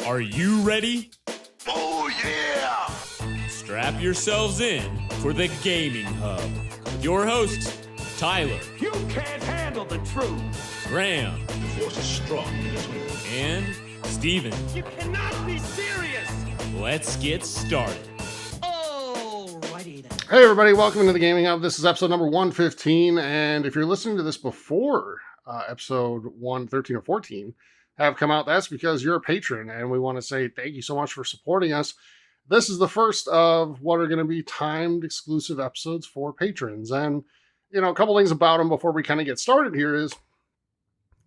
Are you ready? Oh, yeah! Strap yourselves in for the Gaming Hub. With your hosts, Tyler. You can't handle the truth! Graham. The force is strong in this way. And Steven. You cannot be serious! Let's get started. Alrighty then. Hey everybody, welcome to the Gaming Hub. This is episode number 115, and if you're listening to this before episode 113 or 14 have come out, that's because you're a patron, and we want to say thank you so much for supporting us. This is the first of what are going to be timed exclusive episodes for patrons, and a couple things about them before we kind of get started here is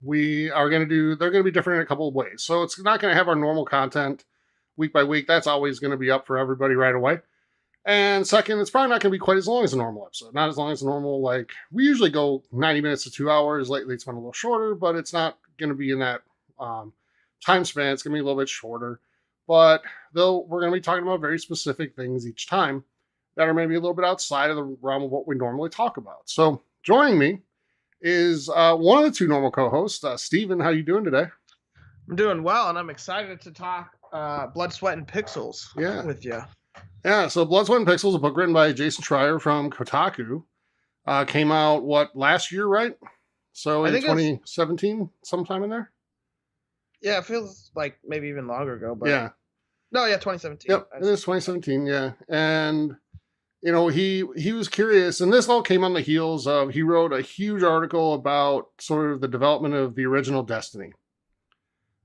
they're going to be different in a couple of ways. So it's not going to have our normal content week by week. That's always going to be up for everybody right away. And second, it's probably not going to be quite as long as a normal episode. Not as long as a normal, like, we usually go 90 minutes to 2 hours. Lately, it's been a little shorter, but it's not going to be in that time span. It's going to be a little bit shorter. But though we're going to be talking about very specific things each time that are maybe a little bit outside of the realm of what we normally talk about. So joining me is one of the two normal co-hosts, Steven. How you doing today? I'm doing well, and I'm excited to talk Blood, Sweat, and Pixels with you. Yeah, so Blood, Sweat, and Pixels, a book written by Jason Schreier from Kotaku, came out, last year, right? So in 2017, sometime in there? Yeah, it feels like maybe even longer ago. But yeah. No, yeah, 2017. Yep, it is 2017, yeah. And, he was curious, and this all came on the heels of, he wrote a huge article about sort of the development of the original Destiny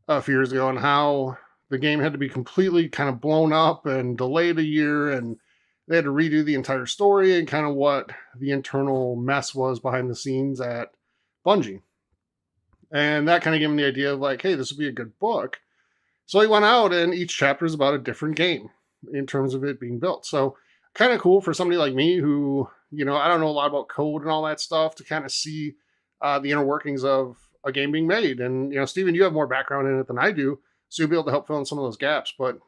a few years ago, and how the game had to be completely kind of blown up and delayed a year, and they had to redo the entire story and kind of what the internal mess was behind the scenes at Bungie. And that kind of gave him the idea of like, hey, this would be a good book. So he went out, and each chapter is about a different game in terms of it being built. So kind of cool for somebody like me who, I don't know a lot about code and all that stuff, to kind of see the inner workings of a game being made. And, Steven, you have more background in it than I do, so you'll be able to help fill in some of those gaps. But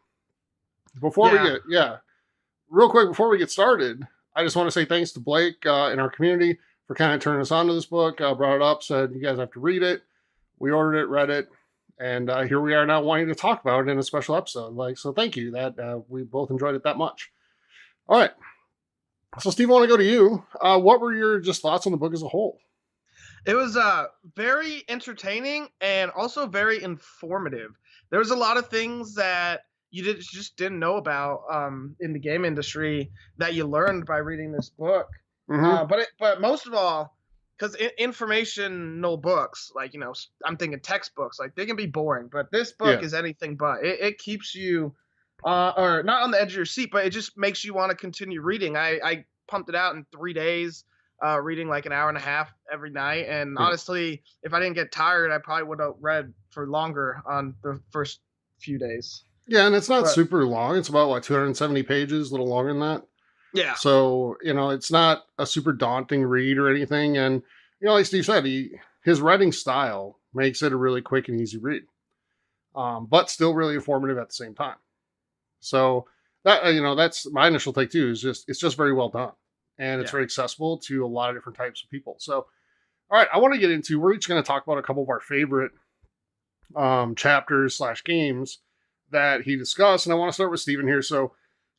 before real quick, before we get started, I just want to say thanks to Blake in our community for kind of turning us on to this book. Brought it up, said you guys have to read it. We ordered it, read it, and here we are now wanting to talk about it in a special episode. So thank you. That we both enjoyed it that much. All right. So Steve, I want to go to you. What were your just thoughts on the book as a whole? It was very entertaining and also very informative. There was a lot of things that you just didn't know about in the game industry that you learned by reading this book. Mm-hmm. But most of all, because informational books, like, I'm thinking textbooks, like, they can be boring, but this book is anything but. It keeps you, or not on the edge of your seat, but it just makes you want to continue reading. I pumped it out in 3 days. Reading like an hour and a half every night. And honestly, if I didn't get tired, I probably would have read for longer on the first few days. Yeah, and it's not super long. It's about, 270 pages, a little longer than that. Yeah. So, it's not a super daunting read or anything. And, like Steve said, his writing style makes it a really quick and easy read. But still really informative at the same time. So, that that's my initial take too, is it's just very well done. And it's very accessible to a lot of different types of people. So, all right, I want to get into, we're each going to talk about a couple of our favorite chapters / games that he discussed. And I want to start with Steven here. So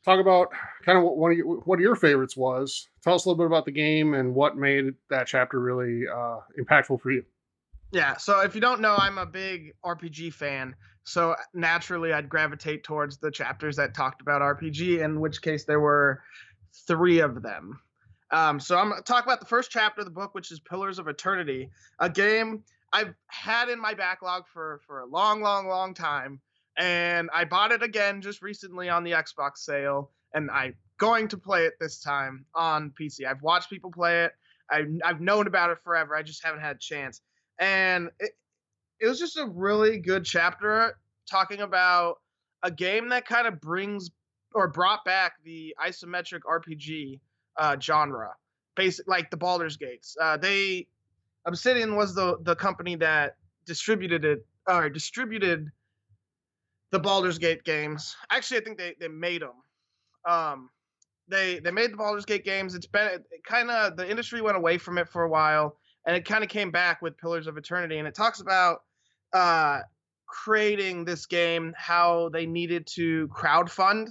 talk about kind of what one of your favorites was. Tell us a little bit about the game and what made that chapter really impactful for you. Yeah, so if you don't know, I'm a big RPG fan. So naturally, I'd gravitate towards the chapters that talked about RPG, in which case there were 3 of them. So I'm going to talk about the first chapter of the book, which is Pillars of Eternity, a game I've had in my backlog for a long, long, long time. And I bought it again just recently on the Xbox sale, and I'm going to play it this time on PC. I've watched people play it. I've known about it forever. I just haven't had a chance. And it was just a really good chapter talking about a game that kind of brought back the isometric RPG genre, basic, like the Baldur's Gates. Obsidian was the company that distributed the Baldur's Gate games. Actually, I think they made them. They made the Baldur's Gate games. It's been the industry went away from it for a while, and it kind of came back with Pillars of Eternity, and it talks about creating this game how they needed to crowdfund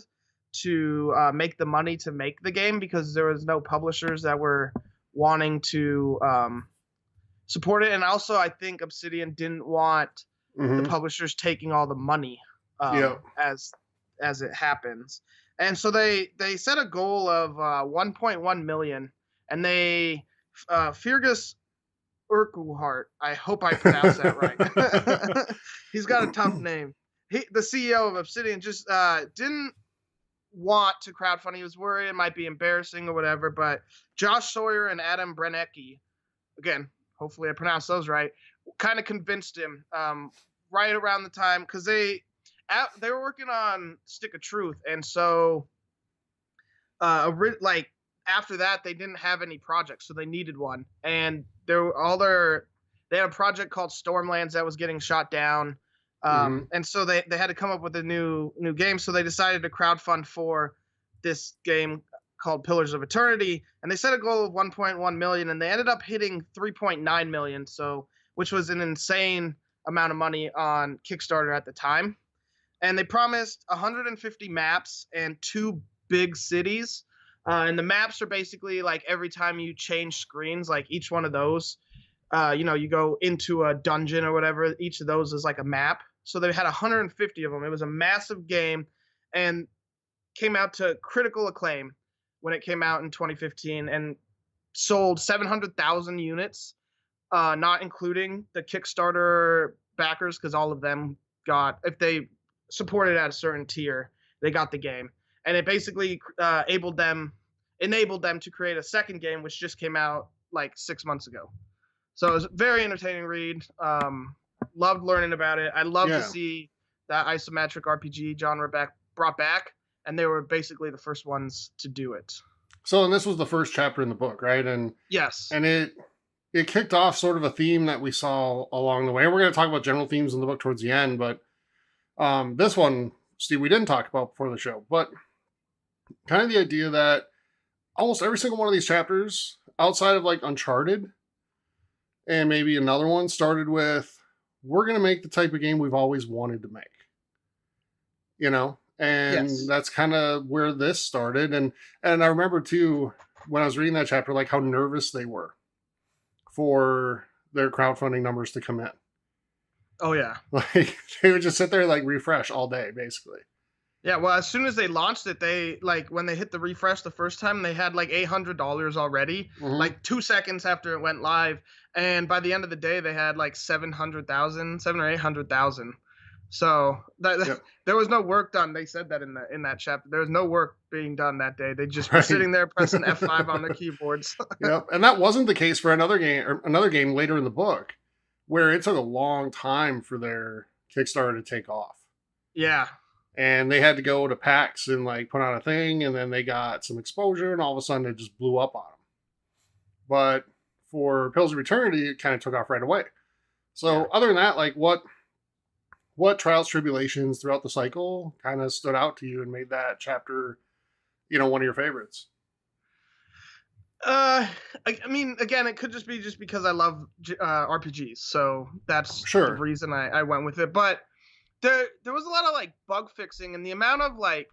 to make the money to make the game, because there was no publishers that were wanting to support it. And also, I think Obsidian didn't want the publishers taking all the money as it happens. And so they set a goal of 1.1 million, and they Fergus Urquhart, I hope I pronounced that right. He's got a tough name. The CEO of Obsidian just didn't want to crowdfund. He was worried it might be embarrassing or whatever, but Josh Sawyer and Adam Brenecki, again, hopefully I pronounced those right, kind of convinced him right around the time, because they were working on Stick of Truth, and so like after that they didn't have any projects, so they needed one, and they had a project called Stormlands that was getting shot down, and so they had to come up with a new game, so they decided to crowdfund for this game called Pillars of Eternity, and they set a goal of 1.1 million, and they ended up hitting 3.9 million, so which was an insane amount of money on Kickstarter at the time. And they promised 150 maps and 2 big cities. And the maps are basically like every time you change screens, like each one of those, you go into a dungeon or whatever, each of those is like a map. So they had 150 of them. It was a massive game and came out to critical acclaim when it came out in 2015 and sold 700,000 units, not including the Kickstarter backers, because all of them got, if they supported at a certain tier, they got the game. And it basically enabled them to create a second game, which just came out like 6 months ago. So it was a very entertaining read. Loved learning about it. I love to see that isometric RPG genre brought back, and they were basically the first ones to do it. So, and this was the first chapter in the book, right? And yes, and it kicked off sort of a theme that we saw along the way. And we're going to talk about general themes in the book towards the end, but this one, Steve, we didn't talk about before the show, but kind of the idea that almost every single one of these chapters, outside of like Uncharted and maybe another one, started with, we're going to make the type of game we've always wanted to make, and that's kind of where this started. And I remember too, when I was reading that chapter, like how nervous they were for their crowdfunding numbers to come in. Oh yeah. Like they would just sit there like refresh all day, basically. Yeah, well, as soon as they launched it, they when they hit the refresh the first time, they had like $800 already, like 2 seconds after it went live, and by the end of the day, they had like 700,000 or 800,000. So there was no work done. They said that in that chapter. There was no work being done that day. They just were sitting there pressing F5 on their keyboards. Yep, and that wasn't the case for another game later in the book, where it took a long time for their Kickstarter to take off. Yeah. And they had to go to PAX and like put on a thing, and then they got some exposure, and all of a sudden it just blew up on them. But for Pillars of Eternity, it kind of took off right away. So other than that, like what trials, tribulations throughout the cycle kind of stood out to you and made that chapter, one of your favorites? I mean, again, it could just be because I love RPGs, so that's the reason I went with it. But there was a lot of like bug fixing, and the amount of like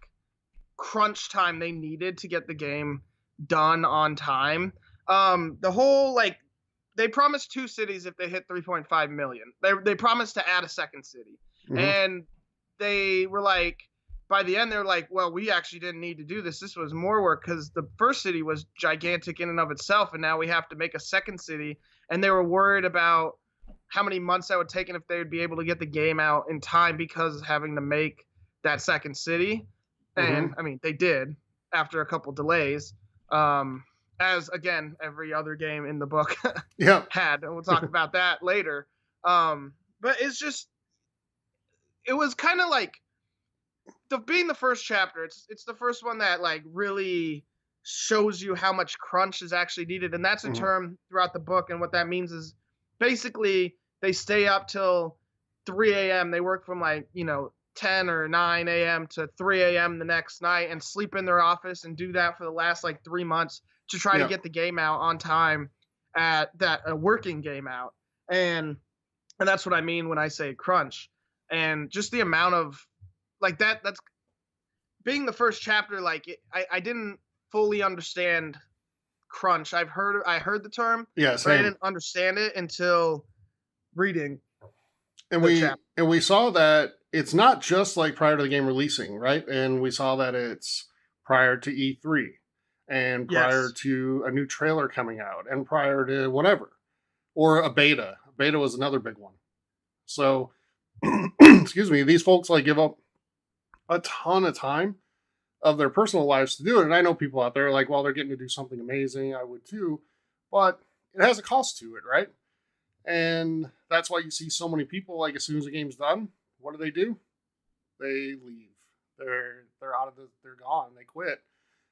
crunch time they needed to get the game done on time. The whole like they promised 2 cities if they hit 3.5 million. They promised to add a second city, and they were like, by the end they're like, well, we actually didn't need to do this. This was more work because the first city was gigantic in and of itself, and now we have to make a second city. And they were worried about how many months that would take and if they would be able to get the game out in time because of having to make that second city. And I mean, they did after a couple delays, as again, every other game in the book had, and we'll talk about that later. But it was kind of like being the first chapter. It's the first one that like really shows you how much crunch is actually needed. And that's a term throughout the book. And what that means is basically they stay up till 3 a.m. They work from 10 or 9 a.m. to 3 a.m. the next night and sleep in their office and do that for the last 3 months to try to get the game out on time, at that a working game out. And that's what I mean when I say crunch. and just the amount of like that's being the first chapter. Like I didn't fully understand crunch. I heard the term, Yeah, but I same. didn't understand it until reading. And we saw that it's not just like prior to the game releasing, right? And we saw that it's prior to E3 and prior Yes. to a new trailer coming out and prior to whatever, or a beta. Beta was another big one. So, excuse me, these folks like give up a ton of time of their personal lives to do it. And I know people out there like, well, they're getting to do something amazing. I would too, but it has a cost to it, right? And that's why you see so many people, like, as soon as the game's done, what do? They leave. They're out of they're gone. They quit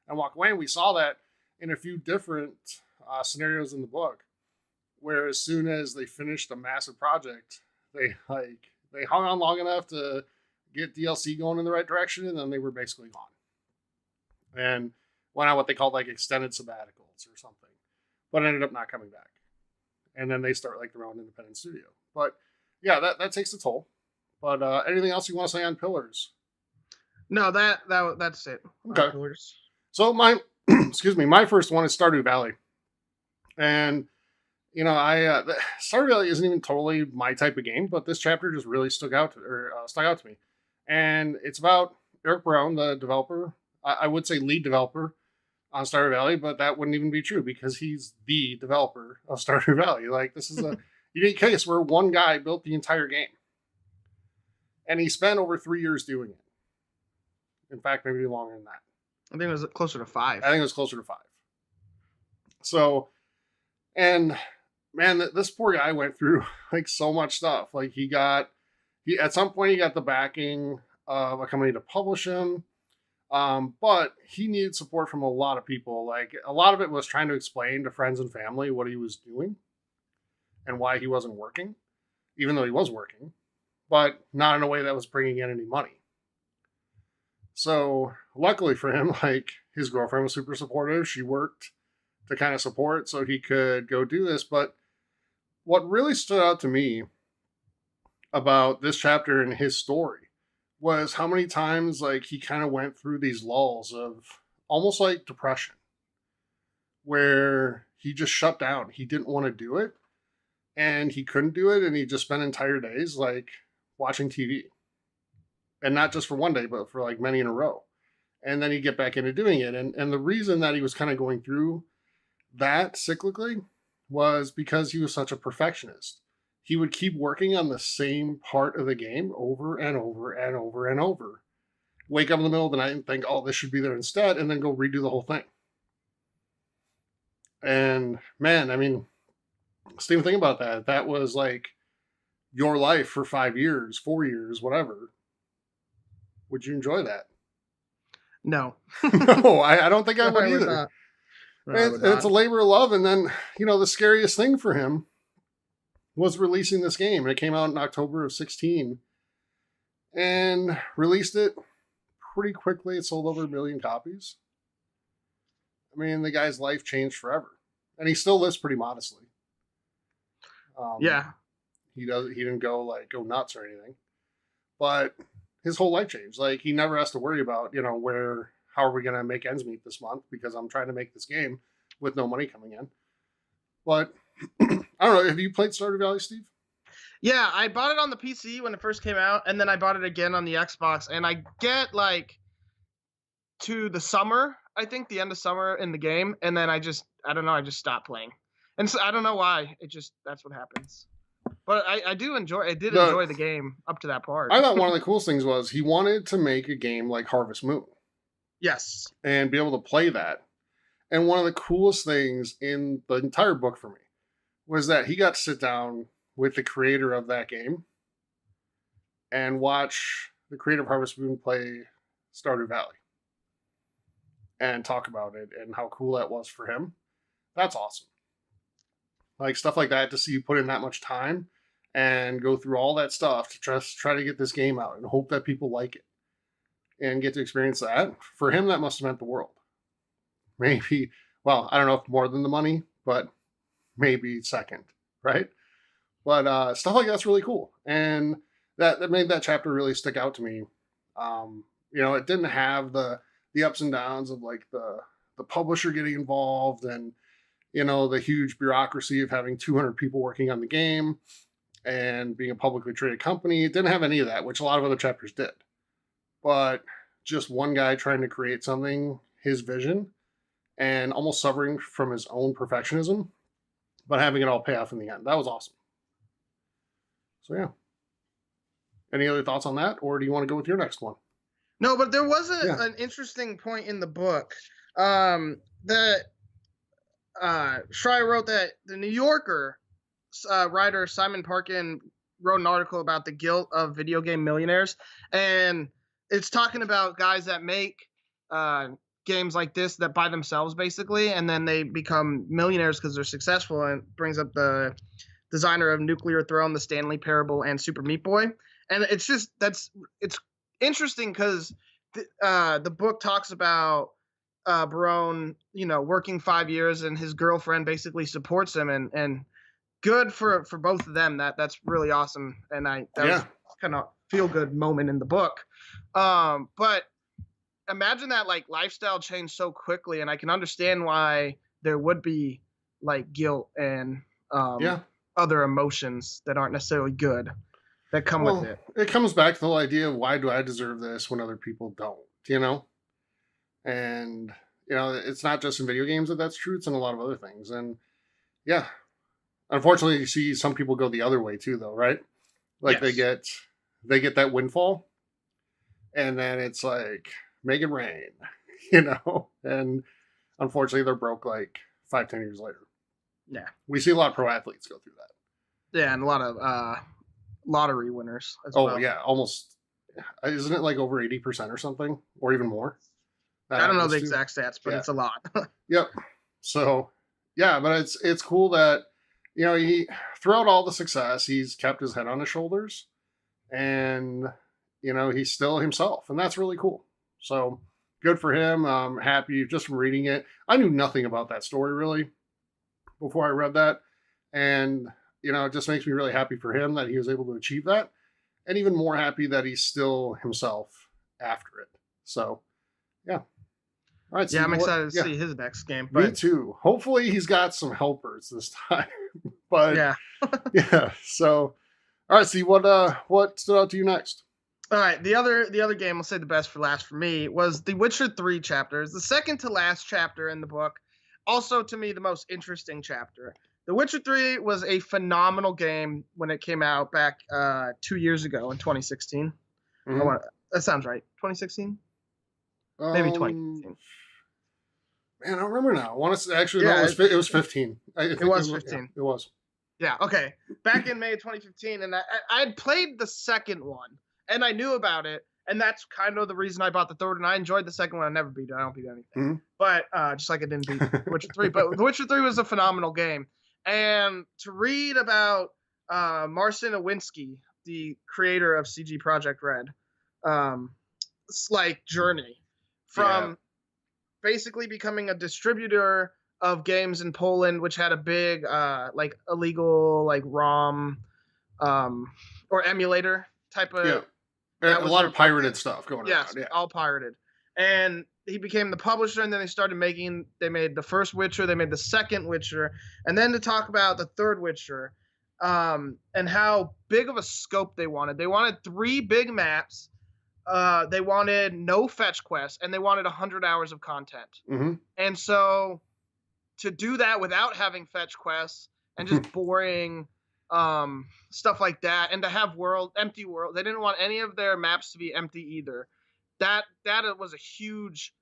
and walk away. And we saw that in a few different scenarios in the book, where as soon as they finished a massive project, they hung on long enough to get DLC going in the right direction, and then they were basically gone. And went on what they called like extended sabbaticals or something, but ended up not coming back. And then they start like their own independent studio. But yeah, that takes a toll. But anything else you want to say on Pillars? No, that's it. Okay. Pillars. So my my first one is Stardew Valley. And you know, Stardew Valley isn't even totally my type of game, but this chapter just really stuck out to me. And it's about Eric Brown, the developer. I would say lead developer on Stardew Valley, but that wouldn't even be true because he's the developer of Stardew Valley. Like, this is a unique case where one guy built the entire game. And he spent over 3 years doing it. In fact, maybe longer than that. I think it was closer to 5. I think it was closer to 5. So, and man, this poor guy went through like so much stuff. Like he at some point he got the backing of a company to publish him. But he needed support from a lot of people. Like a lot of it was trying to explain to friends and family what he was doing and why he wasn't working, even though he was working, but not in a way that was bringing in any money. So luckily for him, like his girlfriend was super supportive. She worked to kind of support so he could go do this. But what really stood out to me about this chapter and his story was how many times like he kind of went through these lulls of almost like depression where he just shut down. He didn't want to do it and he couldn't do it. And he just spent entire days like watching TV, and not just for one day, but for like many in a row. And then he'd get back into doing it. And the reason that he was kind of going through that cyclically was because he was such a perfectionist. He would keep working on the same part of the game over and over and over and over. Wake up in the middle of the night and think, oh, this should be there instead, and then go redo the whole thing. And man, I mean, Steve, think about that. That was like your life for 5 years, 4 years, whatever. Would you enjoy that? No. No, I don't think I would either. Not. No, It's a labor of love. And then, you know, the scariest thing for him was releasing this game. And it came out in October of 16 and released it pretty quickly. It sold over 1 million copies. I mean, the guy's life changed forever. And he still lives pretty modestly. Yeah. He didn't go nuts or anything. But his whole life changed. Like, he never has to worry about, you know, how are we going to make ends meet this month because I'm trying to make this game with no money coming in. But I don't know. Have you played Stardew Valley, Steve? Yeah, I bought it on the PC when it first came out, and then I bought it again on the Xbox. And I get like to the summer, I think the end of summer in the game, and then I just stopped playing. And so I don't know why. That's what happens. But I did enjoy the game up to that part. I thought one of the coolest things was he wanted to make a game like Harvest Moon. Yes. And be able to play that. And one of the coolest things in the entire book for me was that he got to sit down with the creator of that game and watch the creator of Harvest Moon play Stardew Valley and talk about it and how cool that was for him. That's awesome. Like stuff like that, to see you put in that much time and go through all that stuff to just try to get this game out and hope that people like it and get to experience that. For him, that must have meant the world. Maybe, well, I don't know if more than the money, but maybe second, right? But stuff like that's really cool. And that made that chapter really stick out to me. It didn't have the ups and downs of like the publisher getting involved and the huge bureaucracy of having 200 people working on the game and being a publicly traded company. It didn't have any of that, which a lot of other chapters did. But just one guy trying to create something, his vision, and almost suffering from his own perfectionism, but having it all pay off in the end. That was awesome. So yeah. Any other thoughts on that, or do you want to go with your next one? No, but there was an interesting point in the book that Schreier wrote that the New Yorker writer Simon Parkin wrote an article about the guilt of video game millionaires, and it's talking about guys that make games like this that by themselves basically, and then they become millionaires because they're successful, and brings up the designer of Nuclear Throne, the Stanley Parable, and Super Meat Boy. And it's interesting because the book talks about Barone, working 5 years, and his girlfriend basically supports him, and good for both of them. That's really awesome, and that was kind of feel good moment in the book. But imagine that like lifestyle change so quickly, and I can understand why there would be like guilt and other emotions that aren't necessarily good that come with it. It comes back to the whole idea of why do I deserve this when other people don't, And, it's not just in video games that's true. It's in a lot of other things. And yeah, unfortunately, you see some people go the other way too, though, right? Like they get that windfall, and then it's like, make it rain, and unfortunately they're broke like 5-10 years later. Yeah. We see a lot of pro athletes go through that. Yeah. And a lot of, lottery winners as well. Yeah, almost. Isn't it like over 80% or something, or even more? I don't know the exact stats, but it's a lot. Yep. So yeah, but it's cool that he, throughout all the success, he's kept his head on his shoulders, and he's still himself, and that's really cool. So good for him. I'm happy just from reading it. I knew nothing about that story really before I read that, and it just makes me really happy for him that he was able to achieve that, and even more happy that he's still himself after it. So, yeah. All right. Yeah, I'm excited to see his next game. But... Me too. Hopefully he's got some helpers this time. But yeah. Yeah. So, all right. See what stood out to you next? All right. The other game, I'll say the best for last for me, was The Witcher 3 chapters. The second to last chapter in the book. Also, to me, the most interesting chapter. The Witcher 3 was a phenomenal game when it came out back 2 years ago in 2016. Mm-hmm. That sounds right. 2016? Maybe 2016. Man, I don't remember now. I want to actually, no, it was 15. It was 15. Yeah, it was. Yeah, okay. Back in May of 2015, and I had played the second one, and I knew about it, and that's kind of the reason I bought the third, and I enjoyed the second one. I never beat it. I don't beat anything. Mm-hmm. But just like I didn't beat The Witcher 3. But The Witcher 3 was a phenomenal game. And to read about Marcin Nowinski, the creator of CG Project Red, journey from basically becoming a distributor of games in Poland, which had a big illegal ROM or emulator type of a lot of pirated stuff going on. Yes, all pirated. And he became the publisher, and then they made the first Witcher, they made the second Witcher, and then to talk about the third Witcher, and how big of a scope they wanted. They wanted 3 big maps, they wanted no fetch quests, and they wanted 100 hours of content. Mm-hmm. And so to do that without having fetch quests and just boring stuff like that, and to have empty world, they didn't want any of their maps to be empty either. That was a huge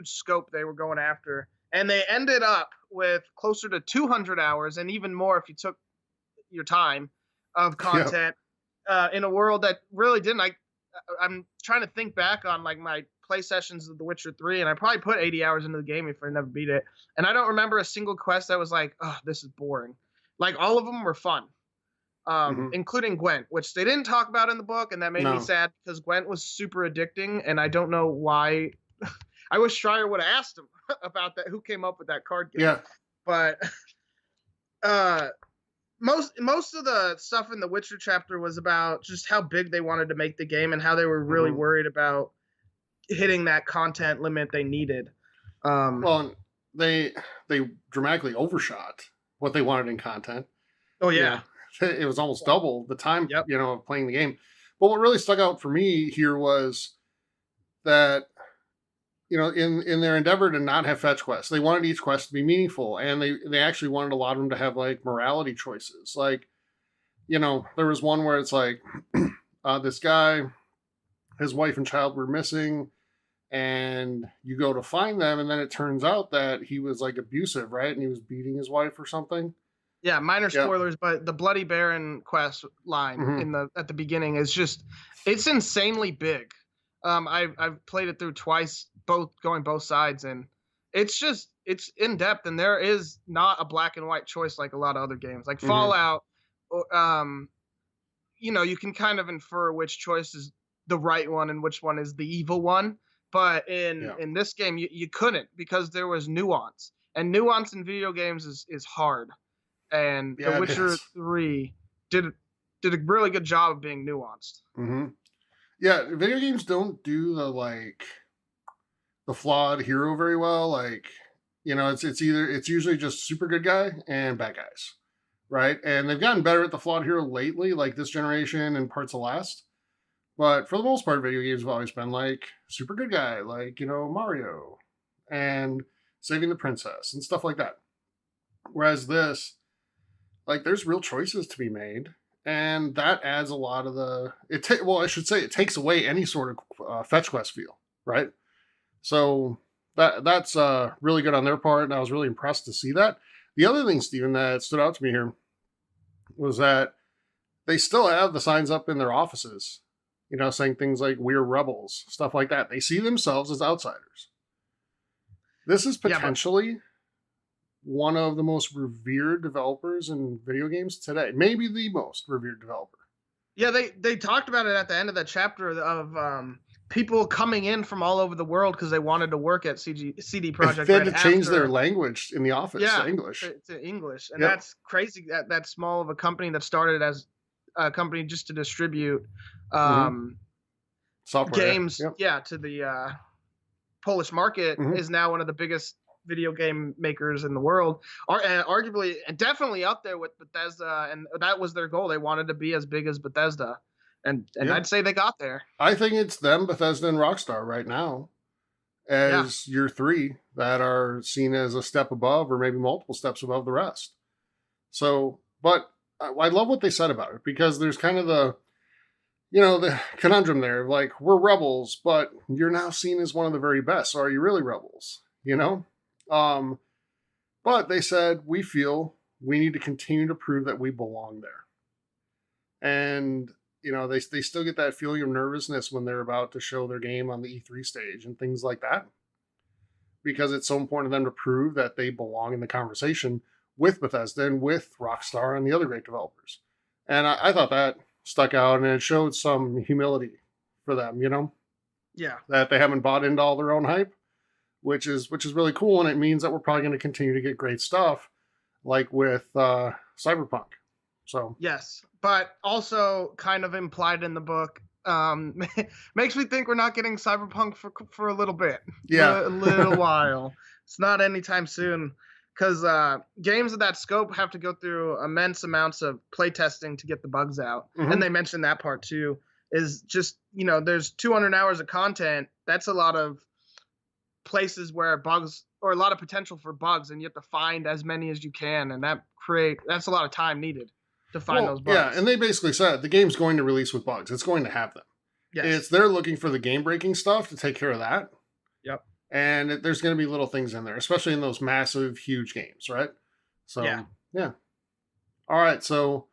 scope they were going after, and they ended up with closer to 200 hours, and even more if you took your time, of content in a world that really didn't. I'm trying to think back on my play sessions of The Witcher 3, and I probably put 80 hours into the game if I never beat it, and I don't remember a single quest that was like, oh, this is boring. All of them were fun. Including Gwent, which they didn't talk about in the book, and that made me sad because Gwent was super addicting, and I don't know why. I wish Schreier would have asked him about that, who came up with that card game. Yeah. But most of the stuff in the Witcher chapter was about just how big they wanted to make the game and how they were really worried about hitting that content limit they needed. Well, they dramatically overshot what they wanted in content. Oh yeah. It was almost double the time, Yep. of playing the game. But what really stuck out for me here was that, in their endeavor to not have fetch quests, they wanted each quest to be meaningful, and they actually wanted a lot of them to have like morality choices. Like, there was one where it's like, this guy, his wife and child were missing, and you go to find them, and then it turns out that he was like abusive, right? And he was beating his wife or something. Yeah, minor spoilers, but the Bloody Baron quest line at the beginning is just, it's insanely big. I've played it through twice, going both sides, and it's in depth, and there is not a black and white choice like a lot of other games. Like Fallout, you can kind of infer which choice is the right one and which one is the evil one. But in this game, you couldn't, because there was nuance, and nuance in video games is hard. And The Witcher 3 did a really good job of being nuanced. Yeah, video games don't do the flawed hero very well. Like, it's usually just super good guy and bad guys, right? And they've gotten better at the flawed hero lately, like this generation and parts of last. But for the most part, video games have always been like super good guy, like, Mario, and saving the princess and stuff like that. Whereas this, like, there's real choices to be made, and that adds a lot of it takes away any sort of fetch quest feel, right? So that's really good on their part, and I was really impressed to see that. The other thing, Steven, that stood out to me here was that they still have the signs up in their offices, saying things like "We're rebels," stuff like that. They see themselves as outsiders. This is potentially one of the most revered developers in video games today. Maybe the most revered developer. Yeah, they talked about it at the end of that chapter of people coming in from all over the world because they wanted to work at CD Projekt. They had to change their language in the office to English. To English. And that's crazy that small of a company that started as a company just to distribute software games to the Polish market is now one of the biggest video game makers in the world, arguably and definitely up there with Bethesda, and that was their goal. They wanted to be as big as Bethesda, and I'd say they got there. I think it's them, Bethesda, and Rockstar right now as your three that are seen as a step above, or maybe multiple steps above the rest. So, but I love what they said about it, because there's kind of the conundrum there, like, we're rebels, but you're now seen as one of the very best. So are you really rebels? But they said, we feel we need to continue to prove that we belong there. And, they still get that feeling of nervousness when they're about to show their game on the E3 stage and things like that, because it's so important to them to prove that they belong in the conversation with Bethesda and with Rockstar and the other great developers. And I thought that stuck out, and it showed some humility for them, that they haven't bought into all their own hype, which is really cool. And it means that we're probably going to continue to get great stuff like with Cyberpunk. So yes, but also kind of implied in the book, makes me think we're not getting Cyberpunk for a little bit. Yeah. A little while. It's not anytime soon, because games of that scope have to go through immense amounts of playtesting to get the bugs out. And they mentioned that part too, is just, there's 200 hours of content. That's a lot of places where bugs, or a lot of potential for bugs, and you have to find as many as you can, and that's a lot of time needed to find those bugs. Yeah, and they basically said the game's going to release with bugs. It's going to have them. Yes. They're looking for the game-breaking stuff to take care of that. Yep. And there's going to be little things in there, especially in those massive, huge games, right? So, yeah. All right, so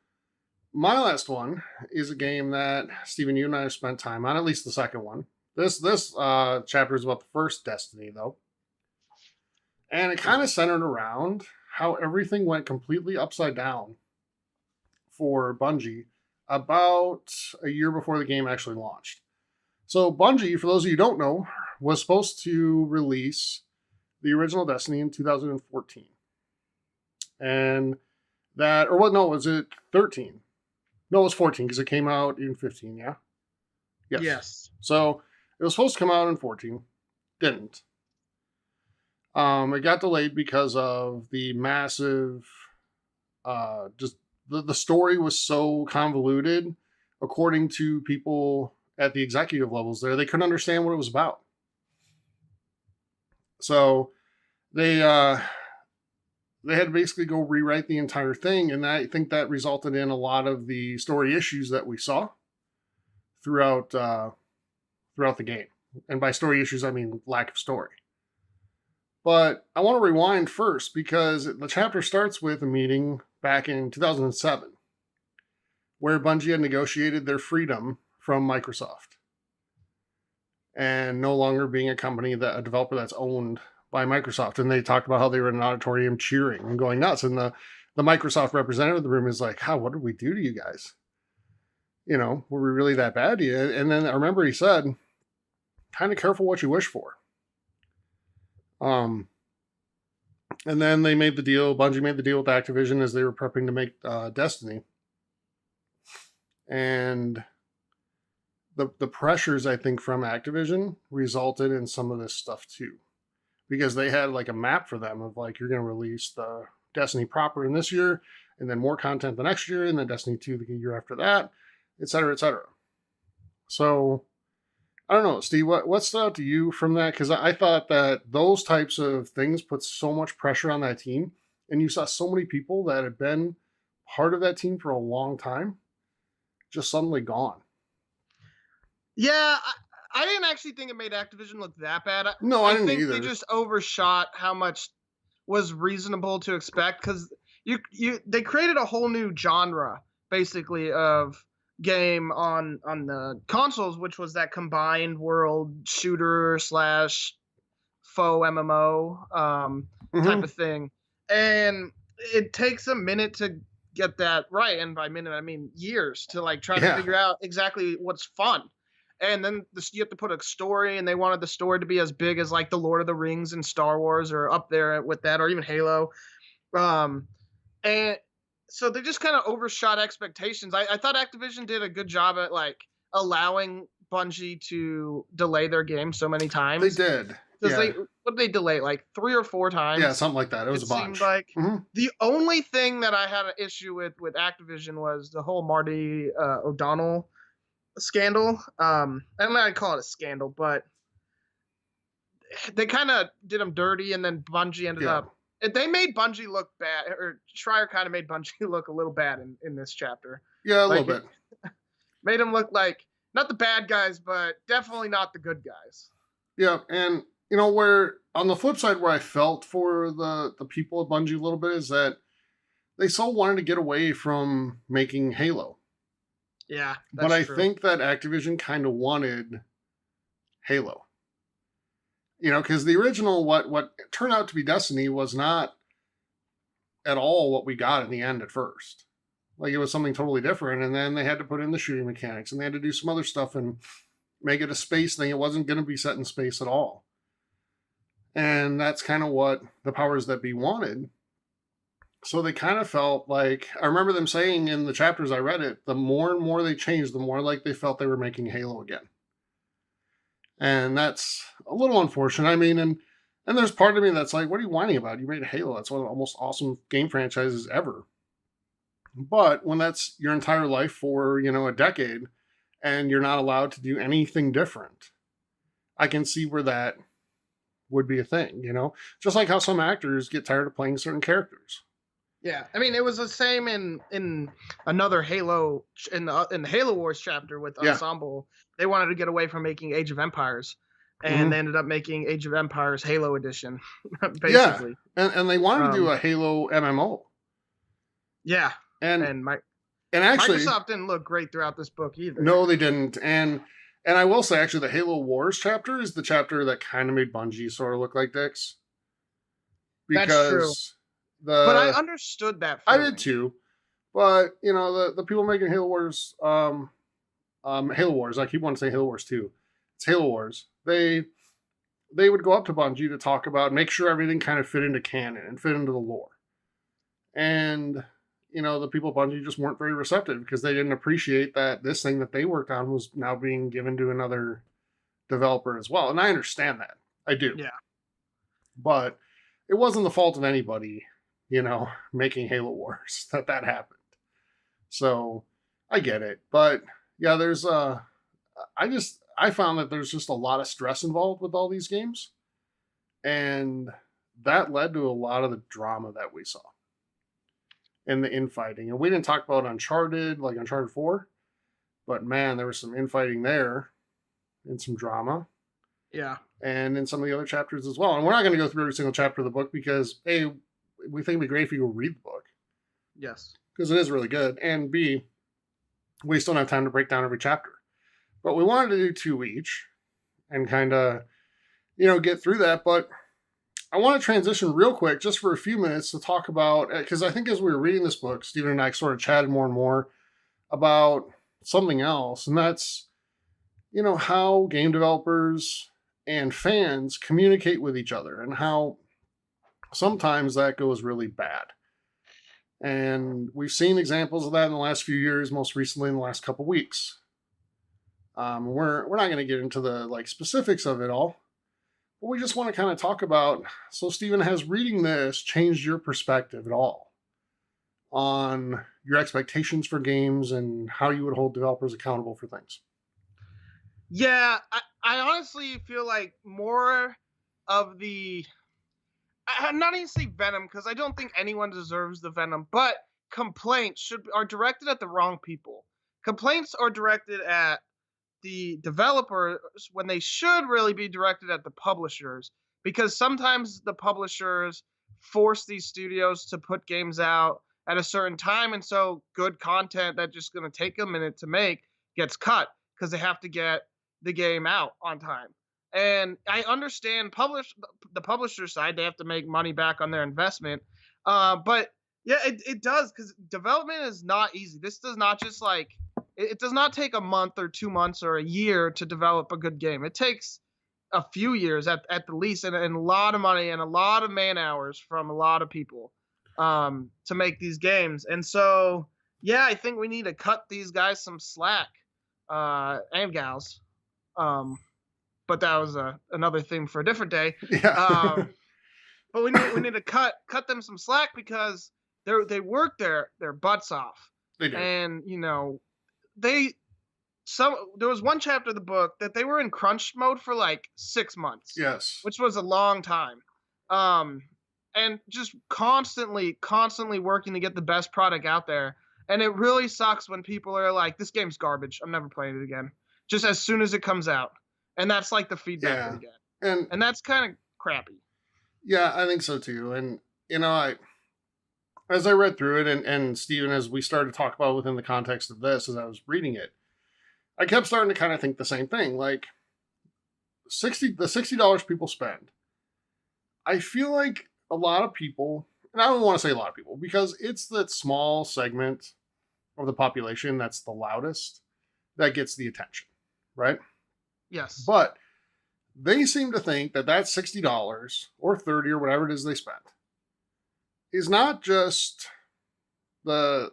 my last one is a game that, Steven, you and I have spent time on, at least the second one. This chapter is about the first Destiny, though. And it kind of centered around how everything went completely upside down for Bungie about a year before the game actually launched. So Bungie, for those of you who don't know, was supposed to release the original Destiny in 2014. And that, or what? No, was it 13? No, it was 14 because it came out in 15. Yeah. Yes. So it was supposed to come out in 14, didn't. It got delayed because of the massive, just the story was so convoluted. According to people at the executive levels there, they couldn't understand what it was about. So they had to basically go rewrite the entire thing, and I think that resulted in a lot of the story issues that we saw throughout the game. And by story issues, I mean lack of story. But I want to rewind first because the chapter starts with a meeting back in 2007 where Bungie had negotiated their freedom from Microsoft and no longer being a developer that's owned by Microsoft. And they talked about how they were in an auditorium cheering and going nuts. And the Microsoft representative of the room is like, what did we do to you guys? Were we really that bad to you? And then I remember he said, kind of careful what you wish for. And then they made the deal. Bungie made the deal with Activision as they were prepping to make Destiny. And the pressures, I think, from Activision resulted in some of this stuff too, because they had like a map for them of like, you're going to release the Destiny proper in this year, and then more content the next year, and then Destiny 2 the year after that, et cetera, et cetera. So I don't know, Steve, what stood out to you from that? Because I thought that those types of things put so much pressure on that team, and you saw so many people that had been part of that team for a long time just suddenly gone. Yeah, I didn't actually think it made Activision look that bad. No, I didn't think either. They just overshot how much was reasonable to expect, because they created a whole new genre basically of game on the consoles, which was that combined world shooter / faux MMO type of thing, and it takes a minute to get that right, and by minute I mean years, to like try to figure out exactly what's fun. And then you have to put a story, and they wanted the story to be as big as like the Lord of the Rings and Star Wars, or up there with that, or even Halo. And so they just kind of overshot expectations. I thought Activision did a good job at like allowing Bungie to delay their game so many times. They did. Because what did they delay? Like 3 or 4 times? Yeah, something like that. It was a bunch. Seemed like the only thing that I had an issue with Activision was the whole Marty O'Donnell scandal. I don't know how to call it a scandal, but they kind of did him dirty, and then Bungie ended up. They made Bungie look bad, or Schreier kind of made Bungie look a little bad in this chapter. Yeah, a little bit. Made them look like not the bad guys, but definitely not the good guys. Yeah, and where on the flip side, where I felt for the people at Bungie a little bit is that they so wanted to get away from making Halo. Yeah, but I think that Activision kind of wanted Halo. Because the original, what turned out to be Destiny, was not at all what we got in the end at first. Like, it was something totally different, and then they had to put in the shooting mechanics, and they had to do some other stuff and make it a space thing. It wasn't going to be set in space at all. And that's kind of what the powers that be wanted. So they kind of felt like, I remember them saying in the chapters I read it, the more and more they changed, the more like they felt they were making Halo again. And that's a little unfortunate. I mean, and there's part of me that's like, what are you whining about? You made Halo. That's one of the most awesome game franchises ever. But when that's your entire life for, a decade, and you're not allowed to do anything different, I can see where that would be a thing, Just like how some actors get tired of playing certain characters. Yeah, I mean, it was the same in another Halo, in the Halo Wars chapter with Ensemble. They wanted to get away from making Age of Empires, and they ended up making Age of Empires Halo Edition, basically. Yeah, and they wanted to do a Halo MMO. Yeah, and actually, Microsoft didn't look great throughout this book either. No, they didn't. And I will say, actually, the Halo Wars chapter is the chapter that kind of made Bungie sort of look like dicks. Because that's true. But I understood that feeling. I did too. But, the people making Halo Wars, I keep wanting to say Halo Wars 2. It's Halo Wars. They would go up to Bungie to talk about, make sure everything kind of fit into canon and fit into the lore. And, the people at Bungie just weren't very receptive because they didn't appreciate that this thing that they worked on was now being given to another developer as well. And I understand that. I do. Yeah. But it wasn't the fault of anybody, making Halo Wars that happened. So I get it. But yeah, I found that there's just a lot of stress involved with all these games. And that led to a lot of the drama that we saw and the infighting. And we didn't talk about Uncharted, like Uncharted 4, but man, there was some infighting there and some drama. Yeah. And in some of the other chapters as well. And we're not going to go through every single chapter of the book because A, we think it'd be great if you go read the book. Yes. Because it is really good. And B, we still don't have time to break down every chapter. But we wanted to do 2 each and kind of, get through that. But I want to transition real quick just for a few minutes to talk about, because I think as we were reading this book, Stephen and I sort of chatted more and more about something else. And that's, how game developers and fans communicate with each other and how sometimes that goes really bad. And we've seen examples of that in the last few years, most recently in the last couple weeks. We're not going to get into the specifics of it all, but we just want to kind of talk about, so Stephen, has reading this changed your perspective at all on your expectations for games and how you would hold developers accountable for things? Yeah, I honestly feel like more of I'm not even say venom because I don't think anyone deserves the venom, but complaints are directed at the wrong people. Complaints are directed at the developers when they should really be directed at the publishers, because sometimes the publishers force these studios to put games out at a certain time, and so good content that's just going to take a minute to make gets cut because they have to get the game out on time. And I understand the publisher side, they have to make money back on their investment. But yeah, it does, because development is not easy. This does not just it does not take a month or 2 months or a year to develop a good game. It takes a few years at the least, and a lot of money and a lot of man hours from a lot of people to make these games. And so, yeah, I think we need to cut these guys some slack and gals. But that was another thing for a different day. Yeah. But we need to cut them some slack because they work their butts off. They do. And there was one chapter of the book that they were in crunch mode for 6 months. Yes. Which was a long time. And just constantly working to get the best product out there. And it really sucks when people are like, this game's garbage, I'm never playing it again. Just as soon as it comes out. And that's the feedback they get. And that's kind of crappy. Yeah, I think so too. And, as I read through it, and Stephen, as we started to talk about within the context of this, as I was reading it, I kept starting to kind of think the same thing. The $60 people spend, I feel like a lot of people, and I don't want to say a lot of people, because it's that small segment of the population that's the loudest that gets the attention, right? Yes. But they seem to think that $60 or $30 or whatever it is they spent is not just the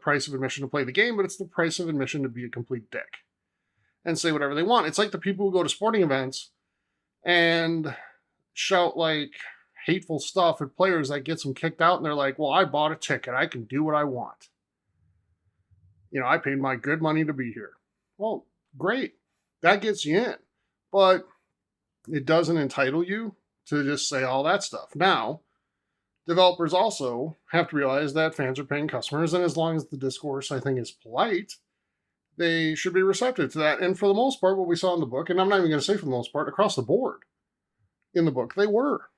price of admission to play the game, but it's the price of admission to be a complete dick and say whatever they want. It's like the people who go to sporting events and shout hateful stuff at players that gets them kicked out, and they're like, well, I bought a ticket, I can do what I want. I paid my good money to be here. Well, great. That gets you in, but it doesn't entitle you to just say all that stuff. Now, developers also have to realize that fans are paying customers, and as long as the discourse, I think, is polite, they should be receptive to that. And for the most part, what we saw in the book, and I'm not even going to say for the most part, across the board in the book, they were.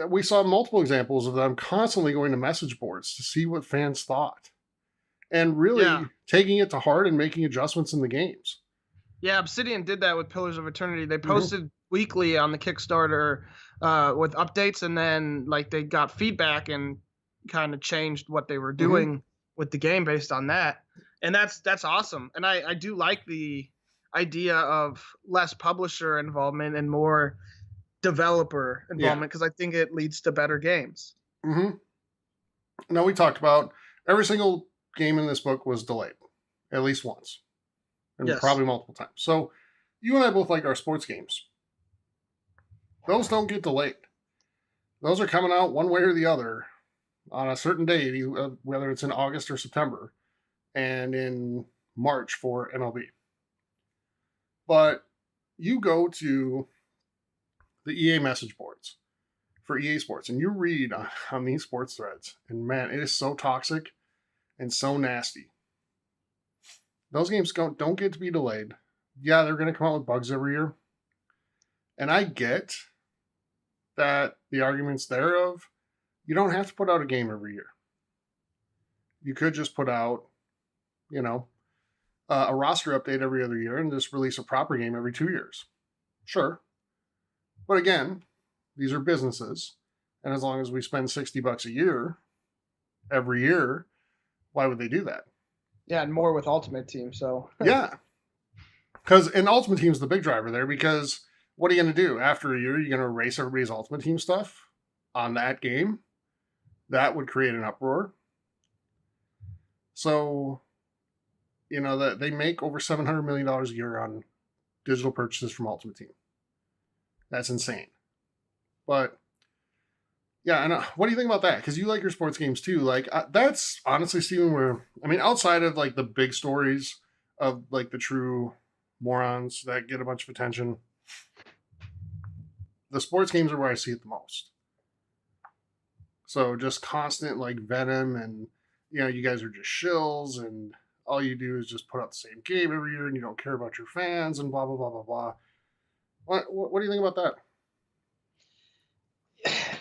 We saw multiple examples of them constantly going to message boards to see what fans thought. And really taking it to heart and making adjustments in the games. Yeah, Obsidian did that with Pillars of Eternity. They posted weekly on the Kickstarter with updates, and then they got feedback and kind of changed what they were doing with the game based on that. And that's awesome. And I do like the idea of less publisher involvement and more developer involvement, because I think it leads to better games. Mm-hmm. Now, we talked about every single game in this book was delayed at least once, and Yes. probably multiple times. So you and I both like our sports games. Those don't get delayed. Those are coming out one way or the other on a certain date, whether it's in August or September, and in March for MLB. But you go to the EA message boards for EA Sports, and you read on these sports threads, and man, it is so toxic and so nasty. Those games don't get to be delayed. Yeah, they're going to come out with bugs every year. And I get that the argument's there of you don't have to put out a game every year. You could just put out, a roster update every other year and just release a proper game every 2 years. Sure. But again, these are businesses. And as long as we spend $60 a year every year, why would they do that? Yeah, and more with Ultimate Team. So Yeah. And Ultimate Team's the big driver there, because what are you going to do? After a year, you're going to erase everybody's Ultimate Team stuff on that game? That would create an uproar. So, that they make over $700 million a year on digital purchases from Ultimate Team. That's insane. But, yeah, and what do you think about that? Because you like your sports games too. Like, that's honestly, Steven, outside of like the big stories of like the true morons that get a bunch of attention, the sports games are where I see it the most. So just constant like venom, and you guys are just shills, and all you do is just put out the same game every year, and you don't care about your fans, and blah blah blah blah blah. What do you think about that?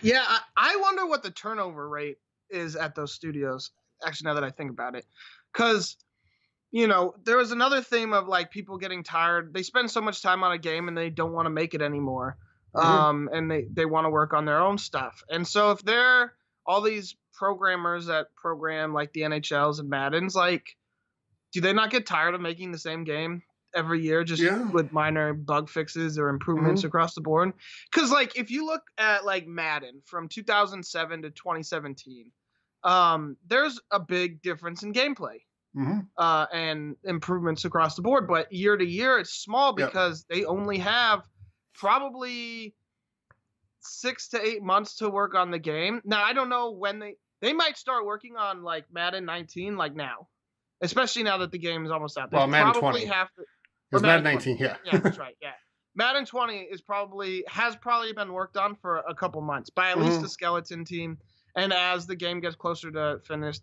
Yeah, I wonder what the turnover rate is at those studios. Actually, now that I think about it, because there was another theme of like people getting tired. They spend so much time on a game and they don't want to make it anymore. Mm-hmm. And they want to work on their own stuff. And so if they're all these programmers that program like the NHLs and Maddens, like, do they not get tired of making the same game every year, just with minor bug fixes or improvements across the board? Because like if you look at like Madden from 2007 to 2017, there's a big difference in gameplay. And improvements across the board, but year to year it's small because they only have probably 6 to 8 months to work on the game. Now I don't know when they might start working on like Madden 19 like now, especially now that the game is almost out. Well, Madden 20 because Madden 19, yeah, that's right, yeah. Madden 20 has probably been worked on for a couple months by at least the skeleton team, and as the game gets closer to finish,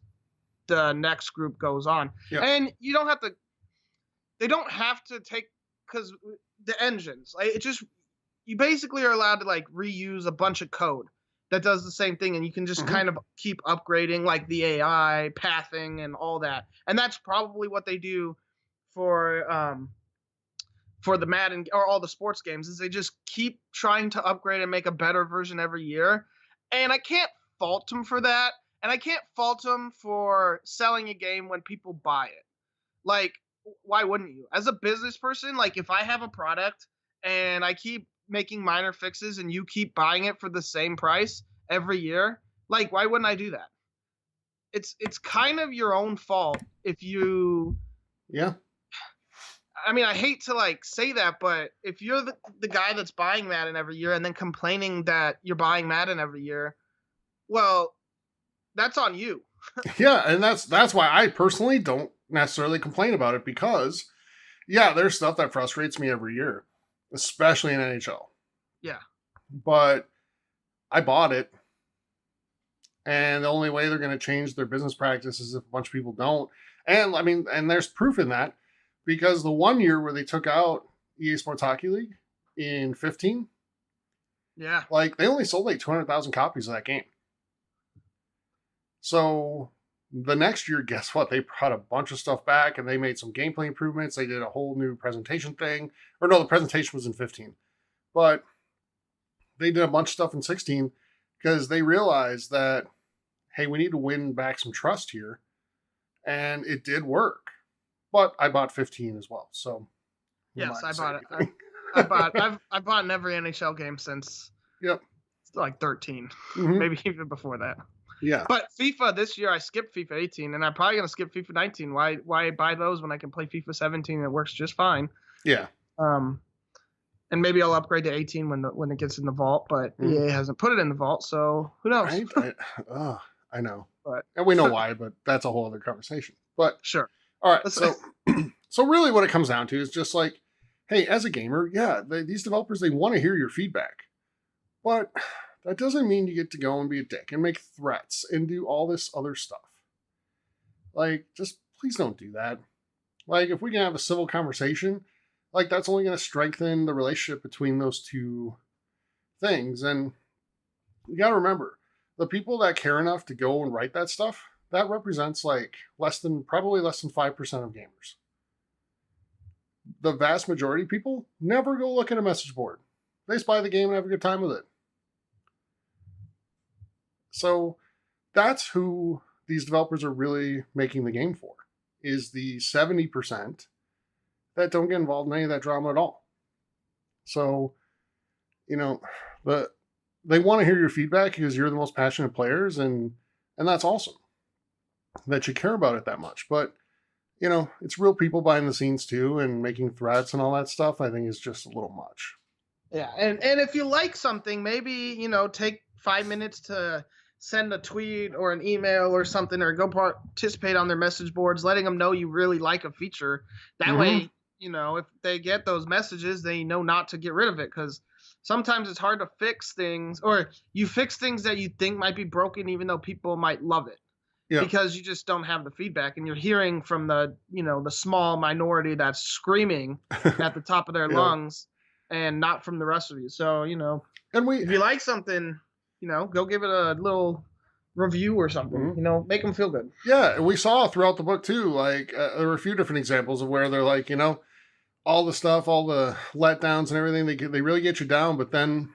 the next group goes on. And they don't have to take, because the engines, like, you basically are allowed to like reuse a bunch of code that does the same thing, and you can just kind of keep upgrading like the AI pathing and all that. And that's probably what they do for the Madden or all the sports games, is they just keep trying to upgrade and make a better version every year. And I can't fault them for that. And I can't fault them for selling a game when people buy it. Like, why wouldn't you? As a business person, like if I have a product and I keep making minor fixes and you keep buying it for the same price every year, like why wouldn't I do that? It's kind of your own fault if you... Yeah. I mean, I hate to like say that, but if you're the guy that's buying Madden every year and then complaining that you're buying Madden every year, well, that's on you. Yeah, and that's why I personally don't necessarily complain about it, because there's stuff that frustrates me every year, especially in NHL. Yeah. But I bought it, and the only way they're going to change their business practices is if a bunch of people don't. And I mean, and there's proof in that, because the 1 year where they took out EA Sports Hockey League in 15, like they only sold like 200,000 copies of that game. So the next year, guess what? They brought a bunch of stuff back, and they made some gameplay improvements. They did a whole new presentation thing. Or no, the presentation was in 15. But they did a bunch of stuff in 16 because they realized that, hey, we need to win back some trust here. And it did work. But I bought 15 as well. So yes, I bought it. I've bought in every NHL game since like 13, maybe even before that. Yeah. But FIFA this year, I skipped FIFA 18, and I'm probably gonna skip FIFA 19. Why buy those when I can play FIFA 17 and it works just fine? Yeah. And maybe I'll upgrade to 18 when it gets in the vault, but EA hasn't put it in the vault, so who knows? Right? I know. But and we know why, but that's a whole other conversation. But sure. All right. So really what it comes down to is just like, hey, as a gamer, yeah, these developers, they want to hear your feedback. But that doesn't mean you get to go and be a dick and make threats and do all this other stuff. Like, just please don't do that. Like, if we can have a civil conversation, like, that's only going to strengthen the relationship between those two things. And you got to remember, the people that care enough to go and write that stuff, that represents like probably less than 5% of gamers. The vast majority of people never go look at a message board. They just buy the game and have a good time with it. So that's who these developers are really making the game for, is the 70% that don't get involved in any of that drama at all. So, you know, they want to hear your feedback because you're the most passionate players, and that's awesome that you care about it that much. But, you know, it's real people behind the scenes too, and making threats and all that stuff, I think is just a little much. Yeah, and if you like something, maybe, you know, take 5 minutes to send a tweet or an email or something, or go participate on their message boards, letting them know you really like a feature. That way, you know, if they get those messages, they know not to get rid of it, because sometimes it's hard to fix things, or you fix things that you think might be broken even though people might love it. Yeah. Because you just don't have the feedback, and you're hearing from the, you know, the small minority that's screaming at the top of their lungs, and not from the rest of you. So, you know, if you like something, you know, go give it a little review or something, you know, make them feel good. Yeah. And we saw throughout the book too, like there were a few different examples of where they're like, you know, all the stuff, all the letdowns and everything, they really get you down. But then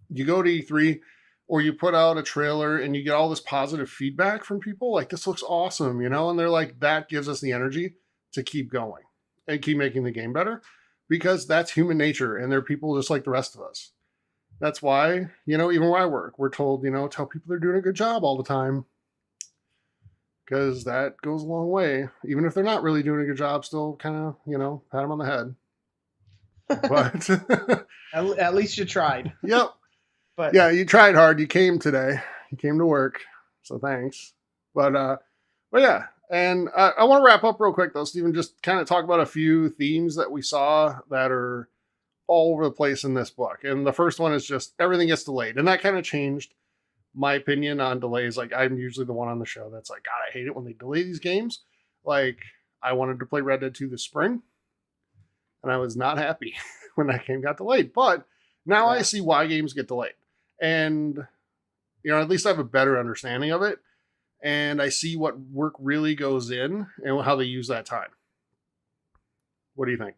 you go to E3 or you put out a trailer and you get all this positive feedback from people, like, this looks awesome, you know? And they're like, that gives us the energy to keep going and keep making the game better, because that's human nature, and they're people just like the rest of us. That's why, you know, even where I work, we're told, you know, tell people they're doing a good job all the time, because that goes a long way. Even if they're not really doing a good job, still kind of, you know, pat them on the head. But at least you tried. Yep. But yeah, you tried hard. You came today. You came to work. So thanks. But yeah. And I want to wrap up real quick though, Stephen, just kind of talk about a few themes that we saw that are all over the place in this book. And the first one is just everything gets delayed. And that kind of changed my opinion on delays. Like, I'm usually the one on the show that's like, God, I hate it when they delay these games. Like, I wanted to play Red Dead 2 this spring, and I was not happy when that game got delayed. But now I see why games get delayed. And, you know, at least I have a better understanding of it. And I see what work really goes in and how they use that time. What do you think?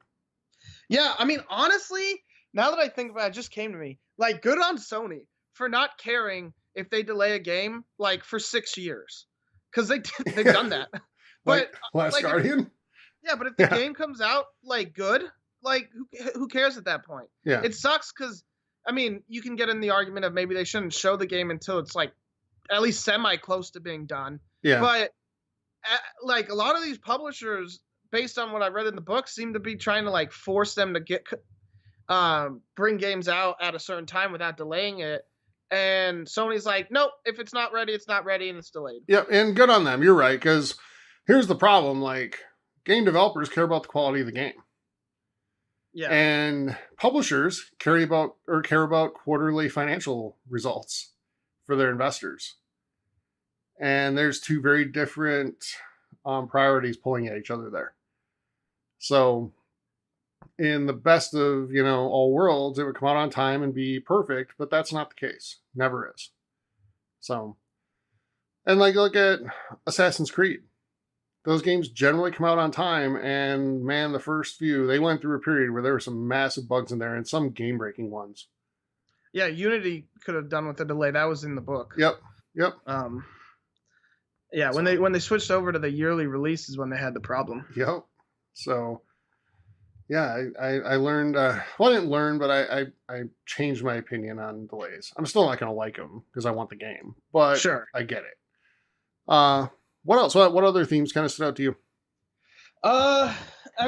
Yeah, I mean, honestly, now that I think about it, it just came to me. Like, good on Sony for not caring if they delay a game, like, for 6 years. Because they've done that. But Last Guardian? But if the game comes out, like, good, like, who cares at that point? Yeah. It sucks because, I mean, you can get in the argument of maybe they shouldn't show the game until it's, like, at least semi-close to being done. Yeah. But, like, a lot of these publishers, based on what I read in the book, seem to be trying to, like, force them to get bring games out at a certain time without delaying it. And Sony's like, nope, if it's not ready, it's not ready, and it's delayed. Yeah, and good on them. You're right, because here's the problem. Like, game developers care about the quality of the game. Yeah. And publishers care about quarterly financial results for their investors. And there's two very different priorities pulling at each other there. So in the best of, you know, all worlds, it would come out on time and be perfect, but that's not the case. Never is. So, and like, look at Assassin's Creed. Those games generally come out on time, and man, the first few, they went through a period where there were some massive bugs in there and some game-breaking ones. Yeah, Unity could have done with the delay. That was in the book. Yep. Yeah, when they switched over to the yearly release is when they had the problem. Yep. So, Yeah, I learned. Well, I didn't learn, but I changed my opinion on delays. I'm still not going to like them because I want the game, but Sure. I get it. What else? What other themes kind of stood out to you? I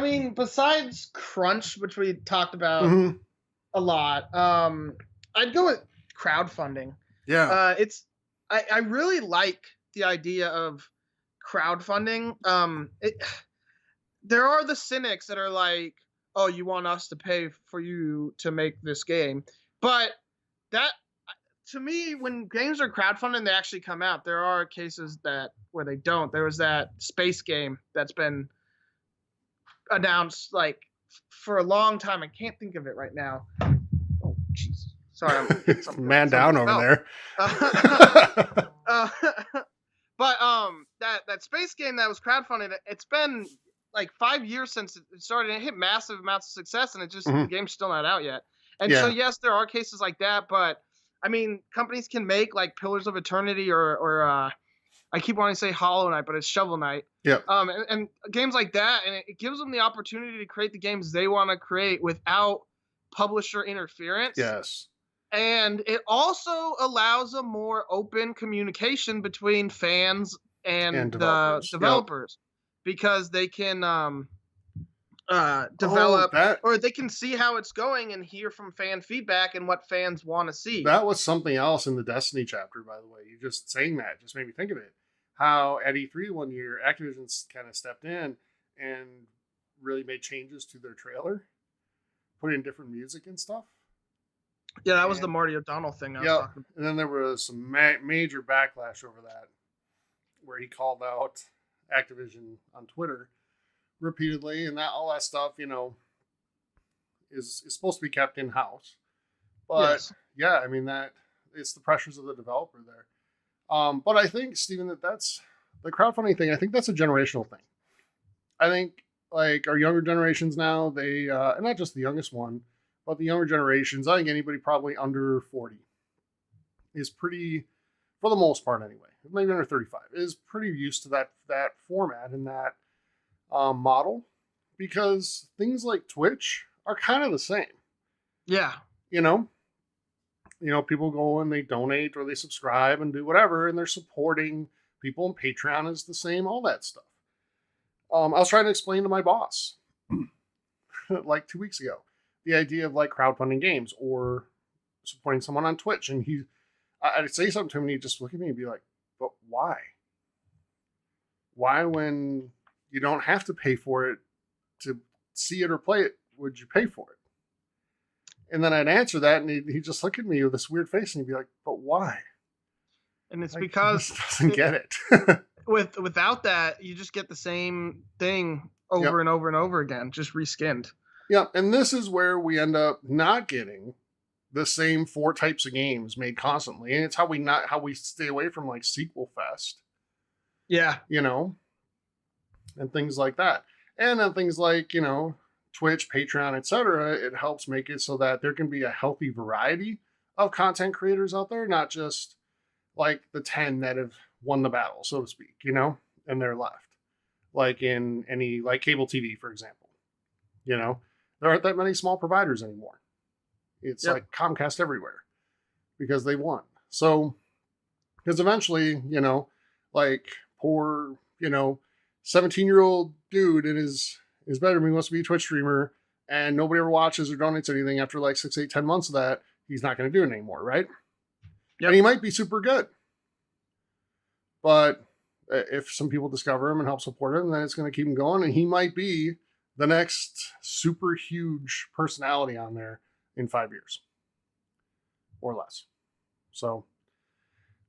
mean, besides crunch, which we talked about Hmm. a lot, I'd go with crowdfunding. Yeah. I really like the idea of crowdfunding. There are the cynics that are like, "Oh, you want us to pay for you to make this game," but that to me, when games are crowdfunding, they actually come out. There are cases that where they don't. There was that space game that's been announced like for a long time. I can't think of it right now. Oh, jeez. Sorry, I'm hitting something. Man down over there. Uh, but that space game that was crowdfunded, it's been like 5 years since it started. And it hit massive amounts of success, and the game's still not out yet. And so yes, there are cases like that, but I mean, companies can make like Pillars of Eternity or I keep wanting to say Hollow Knight, but it's Shovel Knight. Yeah. And games like that, and it gives them the opportunity to create the games they want to create without publisher interference. Yes. And it also allows a more open communication between fans and the developers because they can develop or they can see how it's going and hear from fan feedback and what fans want to see. That was something else in the Destiny chapter, by the way. You just saying that just made me think of it. How at E3 one year, Activision's kind of stepped in and really made changes to their trailer, put in different music and stuff. Yeah, that was the Marty O'Donnell thing I was talking about. And then there was some major backlash over that, where he called out Activision on Twitter repeatedly, and all that stuff, is supposed to be kept in house. But yeah, I mean that it's the pressures of the developer there. But I think, Steven, that's the crowdfunding thing. I think that's a generational thing. I think like our younger generations now, they and not just the youngest one, but the younger generations, I think anybody probably under 40 is pretty, for the most part anyway, maybe under 35, is pretty used to that format and that model, because things like Twitch are kind of the same. Yeah. People go and they donate or they subscribe and do whatever, and they're supporting people, and Patreon is the same, all that stuff. I was trying to explain to my boss like 2 weeks ago the idea of like crowdfunding games or supporting someone on Twitch, and I'd say something to him and he'd just look at me and be like, but why? Why, when you don't have to pay for it to see it or play it, would you pay for it? And then I'd answer that, and he'd just look at me with this weird face, and he'd be like, but why? And it's because he doesn't get it. without that, you just get the same thing over and over and over again, just reskinned. Yeah, and this is where we end up not getting the same 4 types of games made constantly, and it's how we stay away from like Sequel Fest. Yeah, and things like that, and then things like Twitch, Patreon, etc. It helps make it so that there can be a healthy variety of content creators out there, not just like the 10 that have won the battle, so to speak, and they're left. Like in any like cable TV, for example, there aren't that many small providers anymore. It's like Comcast everywhere because they won. So, because eventually, like poor, 17-year-old dude in his bedroom, he wants to be a Twitch streamer, and nobody ever watches or donates anything after like 6, 8, 10 months of that, he's not going to do it anymore, right? Yep. And he might be super good. But if some people discover him and help support him, then it's going to keep him going, and he might be the next super huge personality on there in 5 years or less. So,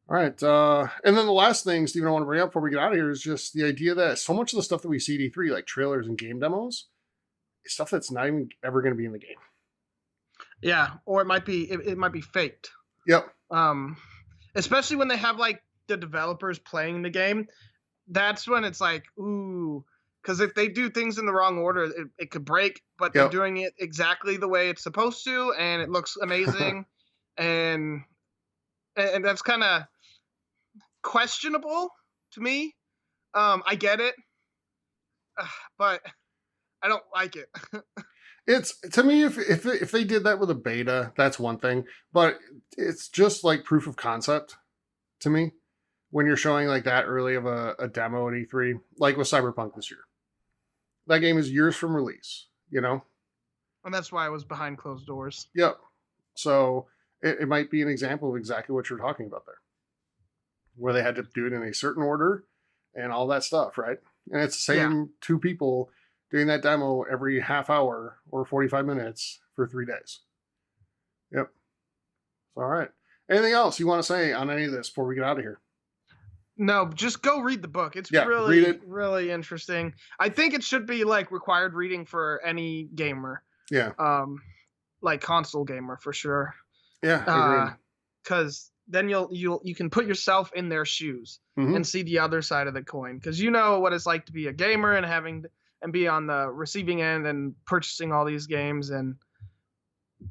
all right. And then the last thing, Steven, I want to bring up before we get out of here is just the idea that so much of the stuff that we see at E3, like trailers and game demos, is stuff that's not even ever going to be in the game. Yeah. Or it might be faked. Yep. Especially when they have like the developers playing the game. That's when it's like, ooh, because if they do things in the wrong order, it could break, but they're doing it exactly the way it's supposed to, and it looks amazing. and that's kind of questionable to me. I get it, but I don't like it. It's, to me, if they did that with a beta, that's one thing, but it's just like proof of concept to me when you're showing like that early of a demo at E3, like with Cyberpunk this year. That game is years from release, you know? And that's why it was behind closed doors. Yep. So it might be an example of exactly what you're talking about there, where they had to do it in a certain order and all that stuff, right? And it's the same two people doing that demo every half hour or 45 minutes for 3 days. Yep. All right. Anything else you want to say on any of this before we get out of here? No, just go read the book. It's read really, it. really interesting. I think it should be like required reading for any gamer. Yeah. Like console gamer for sure. Yeah. Because then you can put yourself in their shoes and see the other side of the coin. Because you know what it's like to be a gamer and be on the receiving end and purchasing all these games and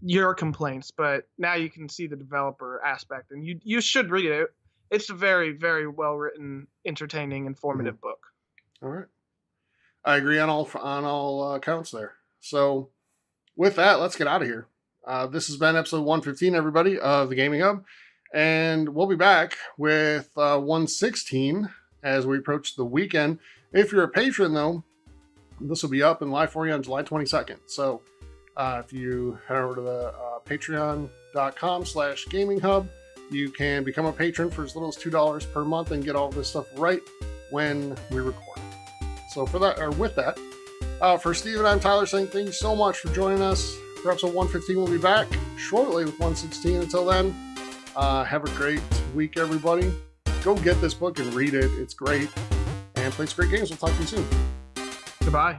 your complaints. But now you can see the developer aspect, and you should read it. It's a very, very well written, entertaining, informative book. All right. I agree on all counts there. So with that, let's get out of here. This has been episode 115, everybody, of the Gaming Hub. And we'll be back with 116 as we approach the weekend. If you're a patron, though, this will be up and live for you on July 22nd. So if you head over to the patreon.com/gaminghub, you can become a patron for as little as $2 per month and get all this stuff right when we record. So with that, for Steven, I'm Tyler saying thank you so much for joining us for episode 115. We'll be back shortly with 116. Until then, have a great week, everybody. Go get this book and read it. It's great. And play some great games. We'll talk to you soon. Goodbye.